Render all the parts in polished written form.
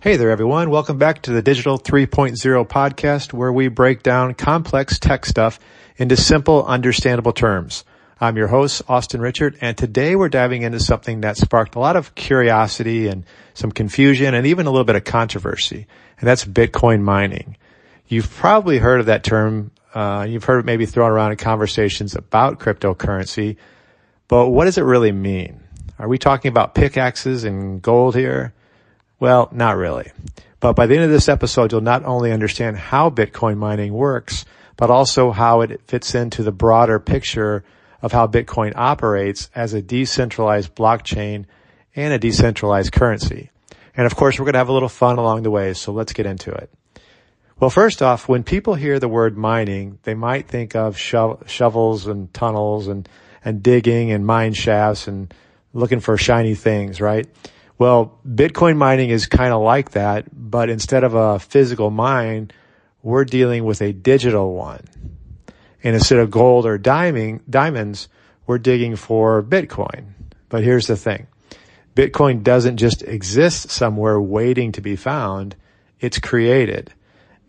Hey there, everyone. Welcome back to the Digital 3.0 podcast, where we break down complex tech stuff into simple, understandable terms. I'm your host, Austin Richard, and today we're diving into something that sparked a lot of curiosity and some confusion and even a little bit of controversy, and that's Bitcoin mining. You've probably heard of that term. You've heard it maybe thrown around in conversations about cryptocurrency, but what does it really mean? Are we talking about pickaxes and gold here? Well, not really. But by the end of this episode, you'll not only understand how Bitcoin mining works, but also how it fits into the broader picture of how Bitcoin operates as a decentralized blockchain and a decentralized currency. And of course, we're going to have a little fun along the way, so let's get into it. Well, first off, when people hear the word mining, they might think of shovels and tunnels and digging and mine shafts and looking for shiny things, right? Well, Bitcoin mining is kind of like that, but instead of a physical mine, we're dealing with a digital one. And instead of gold or diamonds, we're digging for Bitcoin. But here's the thing. Bitcoin doesn't just exist somewhere waiting to be found. It's created.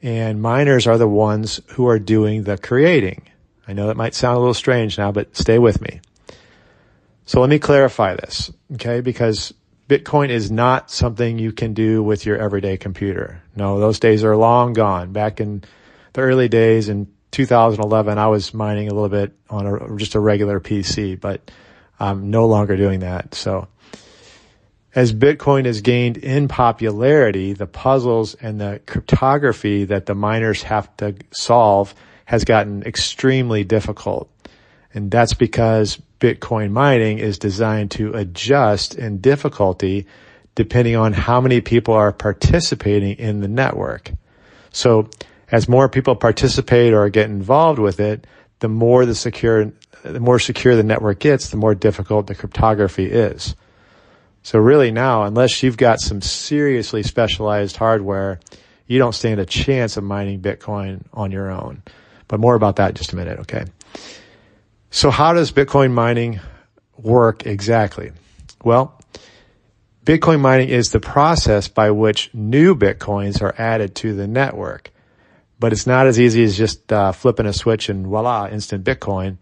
And miners are the ones who are doing the creating. I know that might sound a little strange now, but stay with me. So let me clarify this, okay? Because Bitcoin is not something you can do with your everyday computer. No, those days are long gone. Back in the early days in 2011, I was mining a little bit on just a regular PC, but I'm no longer doing that. So as Bitcoin has gained in popularity, the puzzles and the cryptography that the miners have to solve has gotten extremely difficult. And that's because Bitcoin mining is designed to adjust in difficulty depending on how many people are participating in the network. So as more people participate or get involved with it, the more secure the network gets, the more difficult the cryptography is. So really now, unless you've got some seriously specialized hardware, you don't stand a chance of mining Bitcoin on your own. But more about that in just a minute, okay? So how does Bitcoin mining work exactly? Well, Bitcoin mining is the process by which new Bitcoins are added to the network. But it's not as easy as just flipping a switch and voila, instant Bitcoin.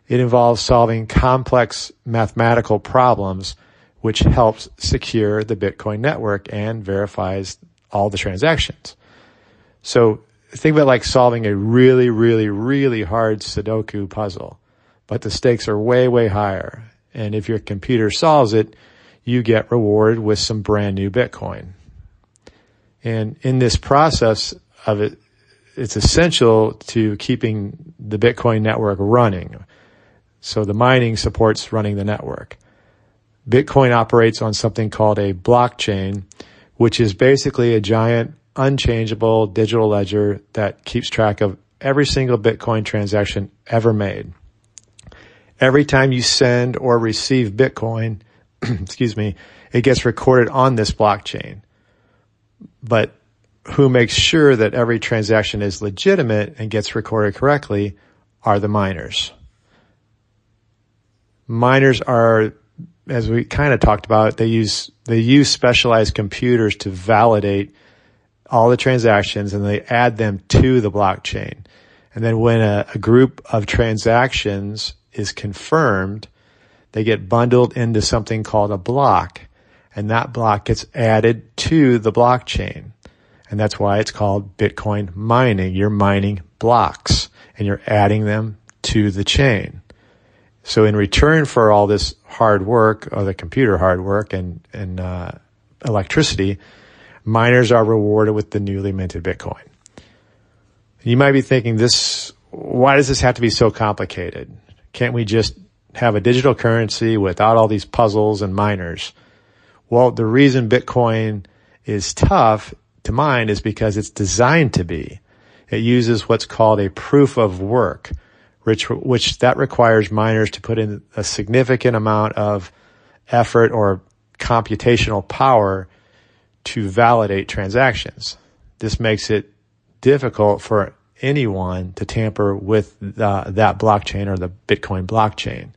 It involves solving complex mathematical problems, which helps secure the Bitcoin network and verifies all the transactions. So think about it like solving a really, really, really hard Sudoku puzzle. But the stakes are way, way higher. And if your computer solves it, you get rewarded with some brand new Bitcoin. And in this process of it, it's essential to keeping the Bitcoin network running. So the mining supports running the network. Bitcoin operates on something called a blockchain, which is basically a giant, unchangeable digital ledger that keeps track of every single Bitcoin transaction ever made. Every time you send or receive Bitcoin, it gets recorded on this blockchain. But who makes sure that every transaction is legitimate and gets recorded correctly are the miners. Miners are, as we kind of talked about, they use specialized computers to validate all the transactions, and they add them to the blockchain. And then when a group of transactions is confirmed, they get bundled into something called a block, and that block gets added to the blockchain. And that's why it's called Bitcoin mining. You're mining blocks, and you're adding them to the chain. So in return for all this hard work, or the computer hard work and electricity, miners are rewarded with the newly minted Bitcoin. You might be thinking, why does this have to be so complicated? Can't we just have a digital currency without all these puzzles and miners? Well, the reason Bitcoin is tough to mine is because it's designed to be. It uses what's called a proof of work, which that requires miners to put in a significant amount of effort or computational power to validate transactions. This makes it difficult for anyone to tamper with that blockchain or the Bitcoin blockchain.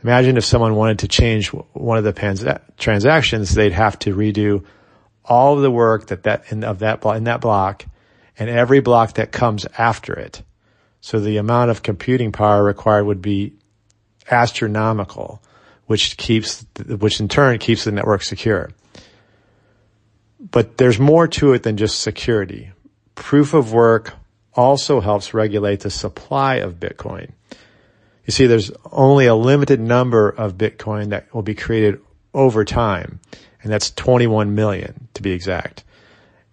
Imagine if someone wanted to change one of the transactions, they'd have to redo all of the work in that block and every block that comes after it. So the amount of computing power required would be astronomical, which in turn keeps the network secure. But there's more to it than just security. Proof of work also helps regulate the supply of Bitcoin. You see, there's only a limited number of Bitcoin that will be created over time, and that's 21 million to be exact.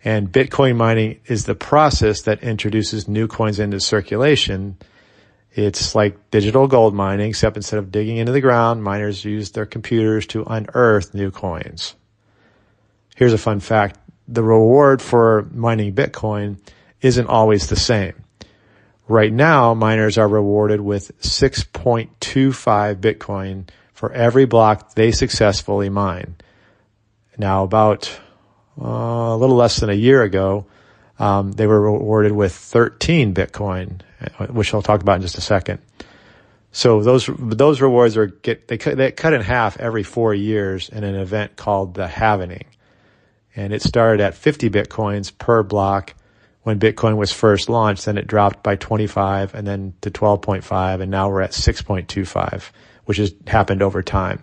And Bitcoin mining is the process that introduces new coins into circulation. It's like digital gold mining, except instead of digging into the ground, miners use their computers to unearth new coins. Here's a fun fact. The reward for mining Bitcoin isn't always the same. Right now, miners are rewarded with 6.25 Bitcoin for every block they successfully mine. Now, about a little less than a year ago, they were rewarded with 13 Bitcoin, which I'll talk about in just a second. So those rewards they cut in half every 4 years in an event called the halvening. And it started at 50 Bitcoins per block when Bitcoin was first launched. Then it dropped by 25 and then to 12.5. And now we're at 6.25, which has happened over time.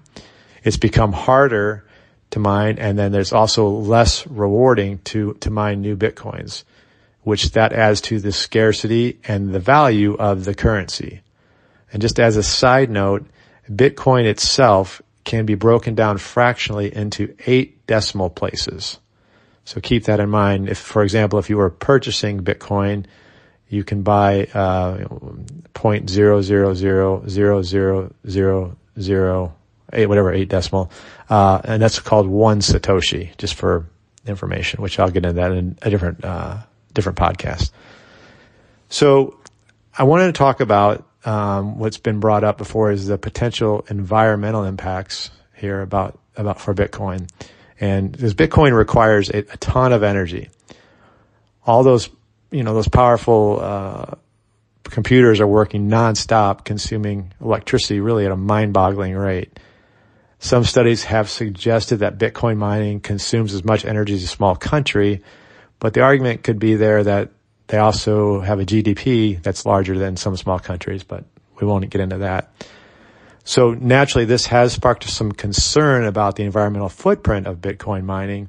It's become harder to mine. And then there's also less rewarding to mine new Bitcoins, which that adds to the scarcity and the value of the currency. And just as a side note, Bitcoin itself can be broken down fractionally into 8 decimal places. So keep that in mind. If, for example, if you were purchasing Bitcoin, you can buy 8 decimal, and that's called 1 Satoshi, just for information, which I'll get into that in a different podcast. So I wanted to talk about what's been brought up before is the potential environmental impacts here about for Bitcoin. And because Bitcoin requires a ton of energy. All those powerful computers are working nonstop, consuming electricity really at a mind-boggling rate. Some studies have suggested that Bitcoin mining consumes as much energy as a small country, but the argument could be there that they also have a GDP that's larger than some small countries, but we won't get into that. So naturally, this has sparked some concern about the environmental footprint of Bitcoin mining,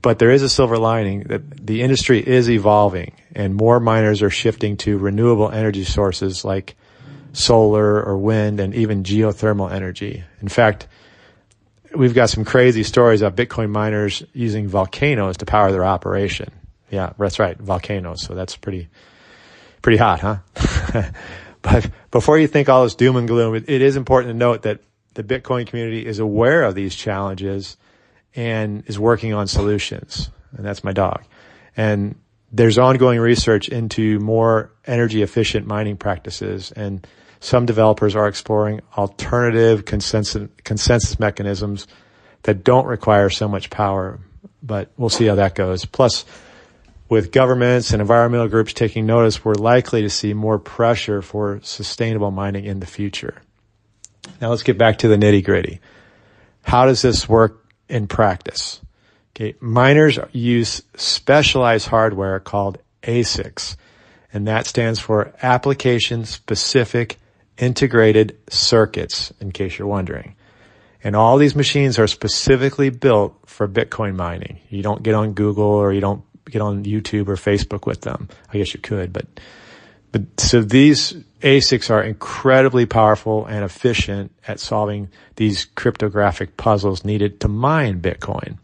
but there is a silver lining that the industry is evolving and more miners are shifting to renewable energy sources like solar or wind and even geothermal energy. In fact, we've got some crazy stories of Bitcoin miners using volcanoes to power their operation. Yeah, that's right, volcanoes. So that's pretty hot, huh? But before you think all this doom and gloom, it is important to note that the Bitcoin community is aware of these challenges and is working on solutions. And that's my dog. And there's ongoing research into more energy efficient mining practices, and some developers are exploring alternative consensus mechanisms that don't require so much power, but we'll see how that goes. Plus, with governments and environmental groups taking notice, we're likely to see more pressure for sustainable mining in the future. Now let's get back to the nitty-gritty. How does this work in practice? Okay, miners use specialized hardware called ASICs, and that stands for Application-Specific Integrated Circuits, in case you're wondering. And all these machines are specifically built for Bitcoin mining. You don't get on Google or you don't get on YouTube or Facebook with them. I guess you could, but so these ASICs are incredibly powerful and efficient at solving these cryptographic puzzles needed to mine Bitcoin.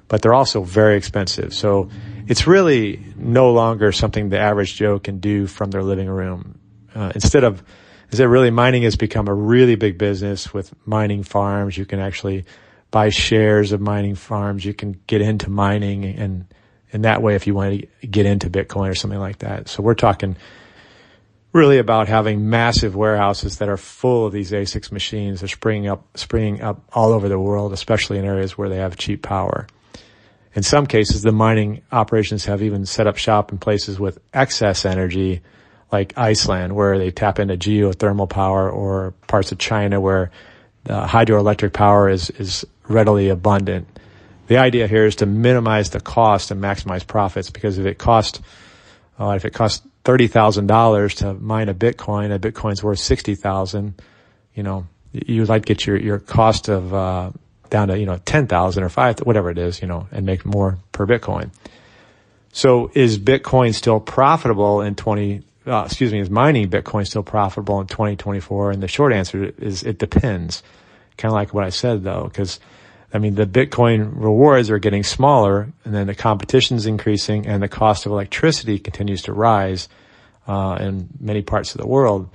But they're also very expensive. So it's really no longer something the average Joe can do from their living room. Mining has become a really big business with mining farms. You can actually buy shares of mining farms. You can get into mining and in that way if you want to get into Bitcoin or something like that. So we're talking really about having massive warehouses that are full of these ASICs machines. They're springing up all over the world, especially in areas where they have cheap power. In some cases, the mining operations have even set up shop in places with excess energy, like Iceland, where they tap into geothermal power, or parts of China where the hydroelectric power is readily abundant. The idea here is to minimize the cost and maximize profits, because if it costs $30,000 to mine a Bitcoin's worth 60,000, you'd like to get your cost of, down to, 10,000 or 5, whatever it is, and make more per Bitcoin. So is Bitcoin still profitable is mining Bitcoin still profitable in 2024? And the short answer is it depends. Kind of like what I said though, because the Bitcoin rewards are getting smaller, and then the competition's increasing, and the cost of electricity continues to rise, in many parts of the world.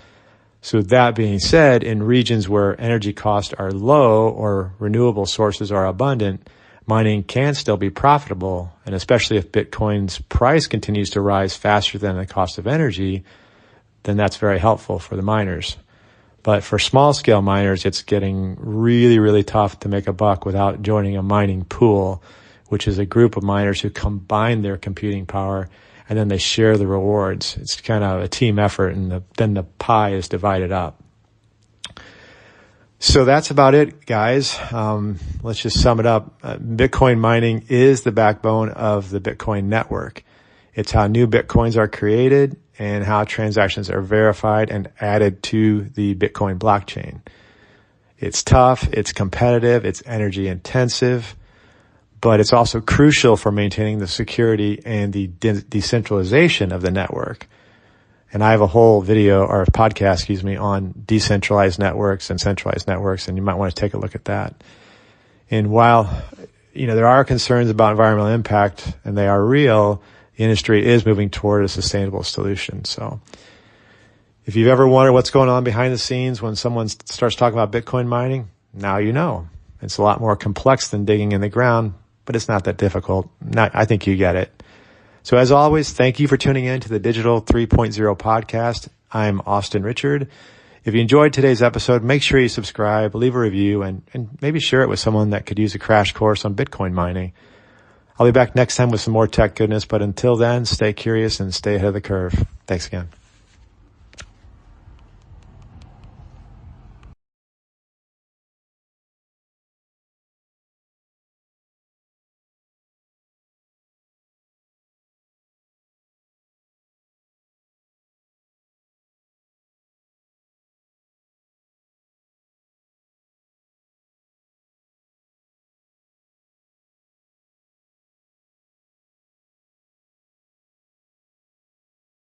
So that being said, in regions where energy costs are low or renewable sources are abundant, mining can still be profitable. And especially if Bitcoin's price continues to rise faster than the cost of energy, then that's very helpful for the miners. But for small scale miners, it's getting really, really tough to make a buck without joining a mining pool, which is a group of miners who combine their computing power and then they share the rewards. It's kind of a team effort, and then the pie is divided up. So that's about it, guys. Let's just sum it up. Bitcoin mining is the backbone of the Bitcoin network. It's how new Bitcoins are created and how transactions are verified and added to the Bitcoin blockchain. It's tough, it's competitive, it's energy intensive, but it's also crucial for maintaining the security and the decentralization of the network. And I have a whole video or podcast, on decentralized networks and centralized networks, and you might want to take a look at that. And while, there are concerns about environmental impact, and they are real, the industry is moving toward a sustainable solution. So if you've ever wondered what's going on behind the scenes when someone starts talking about Bitcoin mining, now you know. It's a lot more complex than digging in the ground, but it's not that difficult. I think you get it. So as always, thank you for tuning in to the Digital 3.0 podcast. I'm Austin Richard. If you enjoyed today's episode, make sure you subscribe, leave a review, and maybe share it with someone that could use a crash course on Bitcoin mining. I'll be back next time with some more tech goodness, but until then, stay curious and stay ahead of the curve. Thanks again.